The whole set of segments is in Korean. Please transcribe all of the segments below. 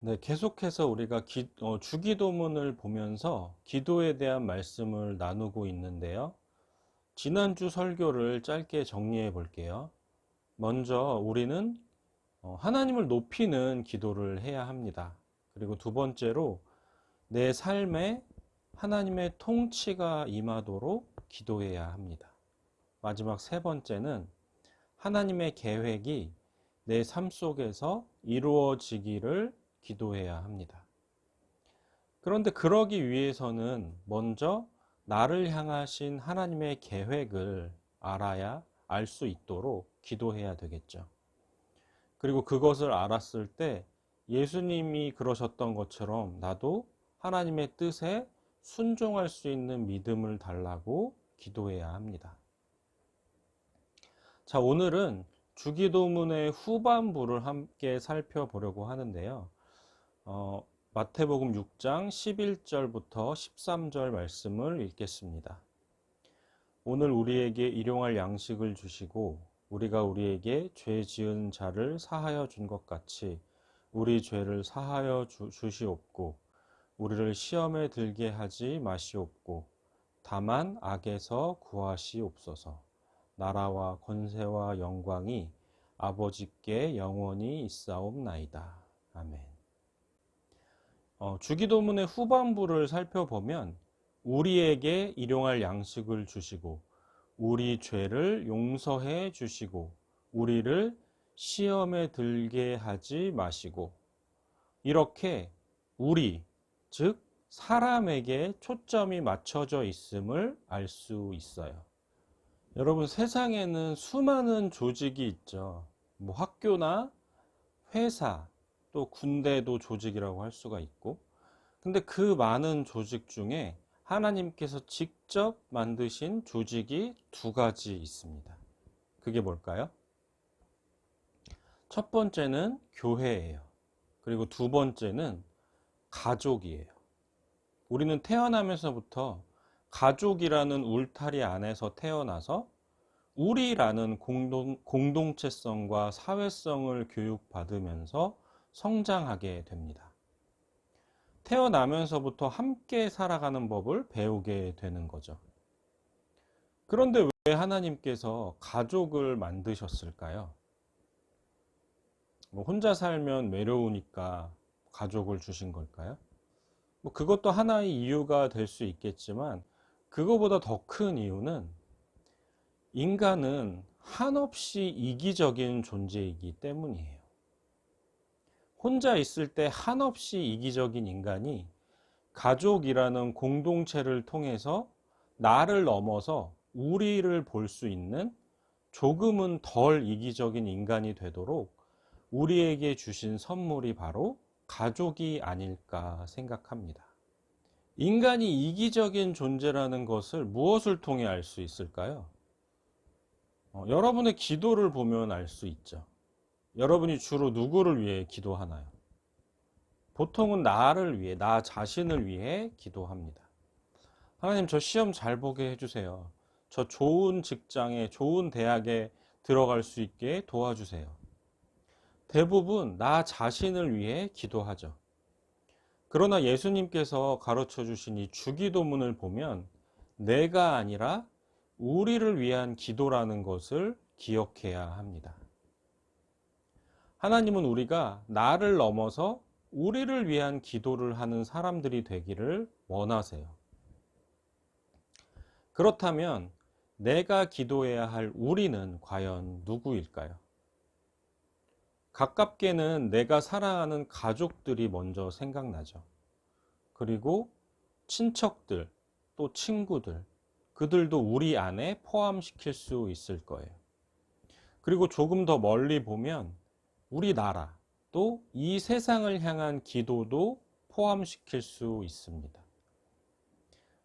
네, 계속해서 우리가 주기도문을 보면서 기도에 대한 말씀을 나누고 있는데요. 지난주 설교를 짧게 정리해 볼게요. 먼저 우리는 하나님을 높이는 기도를 해야 합니다. 그리고 두 번째로 내 삶에 하나님의 통치가 임하도록 기도해야 합니다. 마지막 세 번째는 하나님의 계획이 내 삶 속에서 이루어지기를 기도해야 합니다. 그런데 그러기 위해서는 먼저 나를 향하신 하나님의 계획을 알아야 알 수 있도록 기도해야 되겠죠. 그리고 그것을 알았을 때 예수님이 그러셨던 것처럼 나도 하나님의 뜻에 순종할 수 있는 믿음을 달라고 기도해야 합니다. 자, 오늘은 주기도문의 후반부를 함께 살펴보려고 하는데요. 마태복음 6장 11절부터 13절 말씀을 읽겠습니다. 오늘 우리에게 일용할 양식을 주시고 우리가 우리에게 죄 지은 자를 사하여 준 것 같이 우리 죄를 사하여 주시옵고 우리를 시험에 들게 하지 마시옵고 다만 악에서 구하시옵소서. 나라와 권세와 영광이 아버지께 영원히 있사옵나이다. 아멘. 주기도문의 후반부를 살펴보면 우리에게 일용할 양식을 주시고 우리 죄를 용서해 주시고 우리를 시험에 들게 하지 마시고 이렇게 우리, 즉 사람에게 초점이 맞춰져 있음을 알 수 있어요. 여러분, 세상에는 수많은 조직이 있죠. 뭐 학교나 회사, 또 군대도 조직이라고 할 수가 있고, 근데 그 많은 조직 중에 하나님께서 직접 만드신 조직이 두 가지 있습니다. 그게 뭘까요? 첫 번째는 교회예요. 그리고 두 번째는 가족이에요. 우리는 태어나면서부터 가족이라는 울타리 안에서 태어나서 우리라는 공동체성과 사회성을 교육받으면서 성장하게 됩니다. 태어나면서부터 함께 살아가는 법을 배우게 되는 거죠. 그런데 왜 하나님께서 가족을 만드셨을까요? 혼자 살면 외로우니까 가족을 주신 걸까요? 그것도 하나의 이유가 될 수 있겠지만 그거보다 더 큰 이유는 인간은 한없이 이기적인 존재이기 때문이에요. 혼자 있을 때 한없이 이기적인 인간이 가족이라는 공동체를 통해서 나를 넘어서 우리를 볼 수 있는 조금은 덜 이기적인 인간이 되도록 우리에게 주신 선물이 바로 가족이 아닐까 생각합니다. 인간이 이기적인 존재라는 것을 무엇을 통해 알 수 있을까요? 여러분의 기도를 보면 알 수 있죠. 여러분이 주로 누구를 위해 기도하나요? 보통은 나를 위해, 나 자신을 위해 기도합니다. 하나님, 저 시험 잘 보게 해주세요. 저 좋은 직장에, 좋은 대학에 들어갈 수 있게 도와주세요. 대부분 나 자신을 위해 기도하죠. 그러나 예수님께서 가르쳐 주신 이 주기도문을 보면 내가 아니라 우리를 위한 기도라는 것을 기억해야 합니다. 하나님은 우리가 나를 넘어서 우리를 위한 기도를 하는 사람들이 되기를 원하세요. 그렇다면 내가 기도해야 할 우리는 과연 누구일까요? 가깝게는 내가 사랑하는 가족들이 먼저 생각나죠. 그리고 친척들, 또 친구들, 그들도 우리 안에 포함시킬 수 있을 거예요. 그리고 조금 더 멀리 보면 우리나라, 또 이 세상을 향한 기도도 포함시킬 수 있습니다.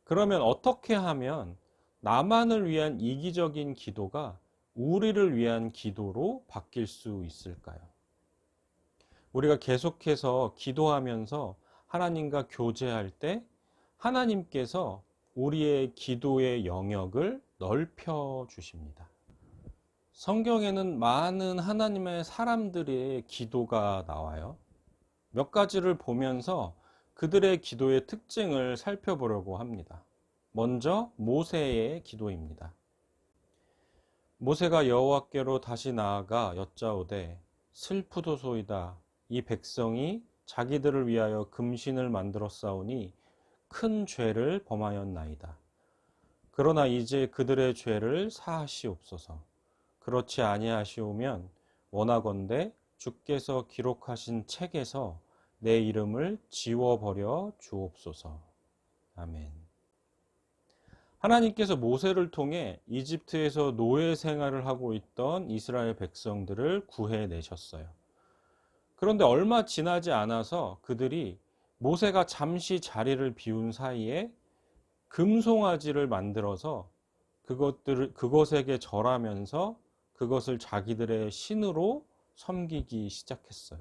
그러면 어떻게 하면 나만을 위한 이기적인 기도가 우리를 위한 기도로 바뀔 수 있을까요? 우리가 계속해서 기도하면서 하나님과 교제할 때 하나님께서 우리의 기도의 영역을 넓혀 주십니다. 성경에는 많은 하나님의 사람들의 기도가 나와요. 몇 가지를 보면서 그들의 기도의 특징을 살펴보려고 합니다. 먼저 모세의 기도입니다. 모세가 여호와께로 다시 나아가 여짜오되 슬프도소이다. 이 백성이 자기들을 위하여 금신을 만들었사오니 큰 죄를 범하였나이다. 그러나 이제 그들의 죄를 사하시옵소서. 그렇지 아니하시오면 원하건대 주께서 기록하신 책에서 내 이름을 지워버려 주옵소서. 아멘. 하나님께서 모세를 통해 이집트에서 노예 생활을 하고 있던 이스라엘 백성들을 구해내셨어요. 그런데 얼마 지나지 않아서 그들이 모세가 잠시 자리를 비운 사이에 금송아지를 만들어서 그것에게 절하면서 그것을 자기들의 신으로 섬기기 시작했어요.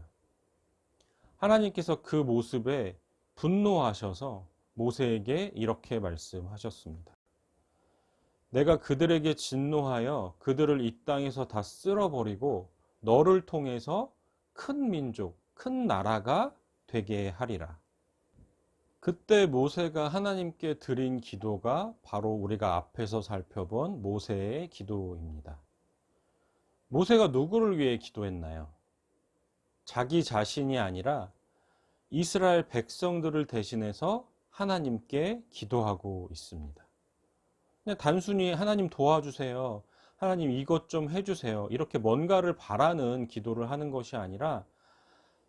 하나님께서 그 모습에 분노하셔서 모세에게 이렇게 말씀하셨습니다. 내가 그들에게 진노하여 그들을 이 땅에서 다 쓸어버리고 너를 통해서 큰 민족, 큰 나라가 되게 하리라. 그때 모세가 하나님께 드린 기도가 바로 우리가 앞에서 살펴본 모세의 기도입니다. 모세가 누구를 위해 기도했나요? 자기 자신이 아니라 이스라엘 백성들을 대신해서 하나님께 기도하고 있습니다. 그냥 단순히 하나님 도와주세요. 하나님 이것 좀 해주세요. 이렇게 뭔가를 바라는 기도를 하는 것이 아니라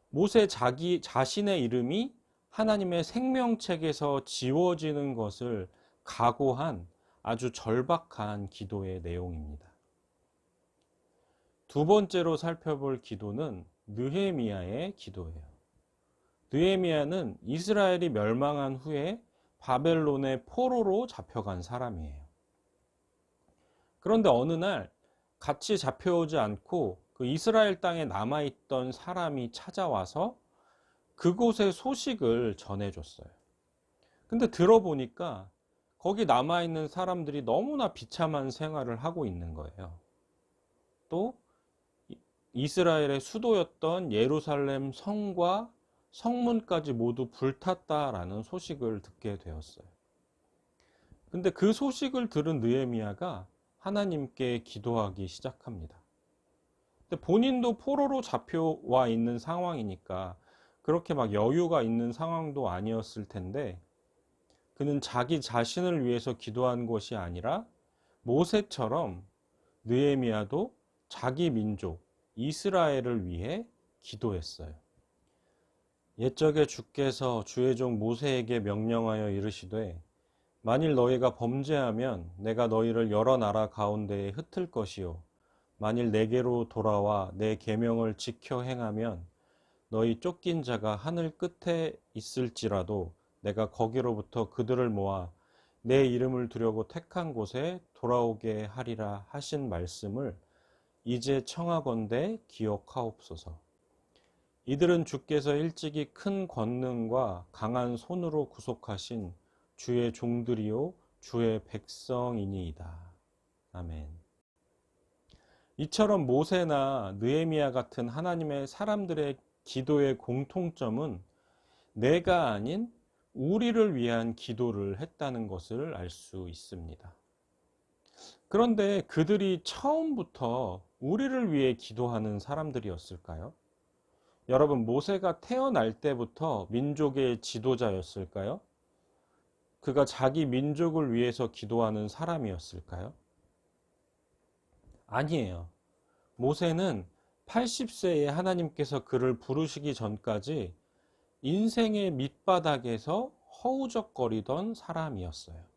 모세 자기 자신의 이름이 하나님의 생명책에서 지워지는 것을 각오한 아주 절박한 기도의 내용입니다. 두 번째로 살펴볼 기도는 느헤미야의 기도예요. 느헤미야는 이스라엘이 멸망한 후에 바벨론의 포로로 잡혀간 사람이에요. 그런데 어느 날 같이 잡혀오지 않고 그 이스라엘 땅에 남아있던 사람이 찾아와서 그곳의 소식을 전해줬어요. 근데 들어보니까 거기 남아있는 사람들이 너무나 비참한 생활을 하고 있는 거예요. 또 이스라엘의 수도였던 예루살렘 성과 성문까지 모두 불탔다라는 소식을 듣게 되었어요. 근데 그 소식을 들은 느헤미야가 하나님께 기도하기 시작합니다. 근데 본인도 포로로 잡혀와 있는 상황이니까 그렇게 막 여유가 있는 상황도 아니었을 텐데 그는 자기 자신을 위해서 기도한 것이 아니라 모세처럼 느헤미야도 자기 민족 이스라엘을 위해 기도했어요. 옛적에 주께서 주의 종 모세에게 명령하여 이르시되 만일 너희가 범죄하면 내가 너희를 여러 나라 가운데에 흩을 것이요 만일 내게로 돌아와 내 계명을 지켜 행하면 너희 쫓긴 자가 하늘 끝에 있을지라도 내가 거기로부터 그들을 모아 내 이름을 두려고 택한 곳에 돌아오게 하리라 하신 말씀을 이제 청하건대 기억하옵소서. 이들은 주께서 일찍이 큰 권능과 강한 손으로 구속하신 주의 종들이요 주의 백성이니이다. 아멘. 이처럼 모세나 느헤미야 같은 하나님의 사람들의 기도의 공통점은 내가 아닌 우리를 위한 기도를 했다는 것을 알 수 있습니다. 그런데 그들이 처음부터 우리를 위해 기도하는 사람들이었을까요? 여러분, 모세가 태어날 때부터 민족의 지도자였을까요? 그가 자기 민족을 위해서 기도하는 사람이었을까요? 아니에요. 모세는 80세에 하나님께서 그를 부르시기 전까지 인생의 밑바닥에서 허우적거리던 사람이었어요.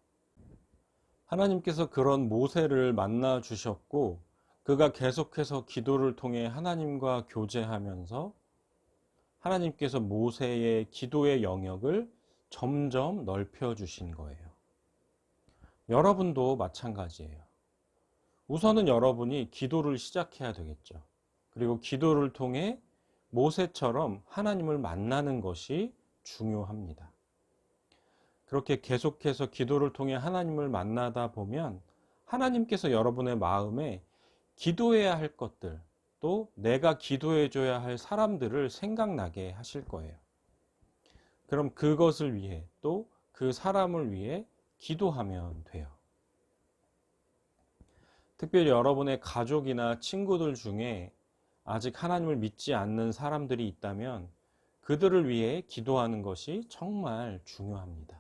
하나님께서 그런 모세를 만나 주셨고 그가 계속해서 기도를 통해 하나님과 교제하면서 하나님께서 모세의 기도의 영역을 점점 넓혀 주신 거예요. 여러분도 마찬가지예요. 우선은 여러분이 기도를 시작해야 되겠죠. 그리고 기도를 통해 모세처럼 하나님을 만나는 것이 중요합니다. 그렇게 계속해서 기도를 통해 하나님을 만나다 보면 하나님께서 여러분의 마음에 기도해야 할 것들, 또 내가 기도해줘야 할 사람들을 생각나게 하실 거예요. 그럼 그것을 위해 또 그 사람을 위해 기도하면 돼요. 특별히 여러분의 가족이나 친구들 중에 아직 하나님을 믿지 않는 사람들이 있다면 그들을 위해 기도하는 것이 정말 중요합니다.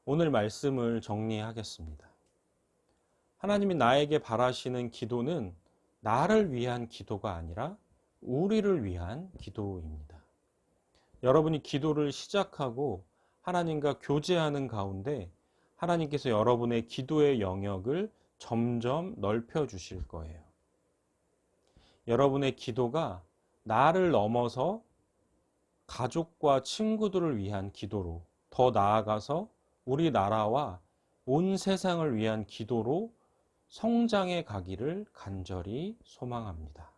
오늘 말씀을 정리하겠습니다. 하나님이 나에게 바라시는 기도는 나를 위한 기도가 아니라 우리를 위한 기도입니다. 여러분이 기도를 시작하고 하나님과 교제하는 가운데 하나님께서 여러분의 기도의 영역을 점점 넓혀 주실 거예요. 여러분의 기도가 나를 넘어서 가족과 친구들을 위한 기도로, 더 나아가서 우리나라와 온 세상을 위한 기도로 성장해 가기를 간절히 소망합니다.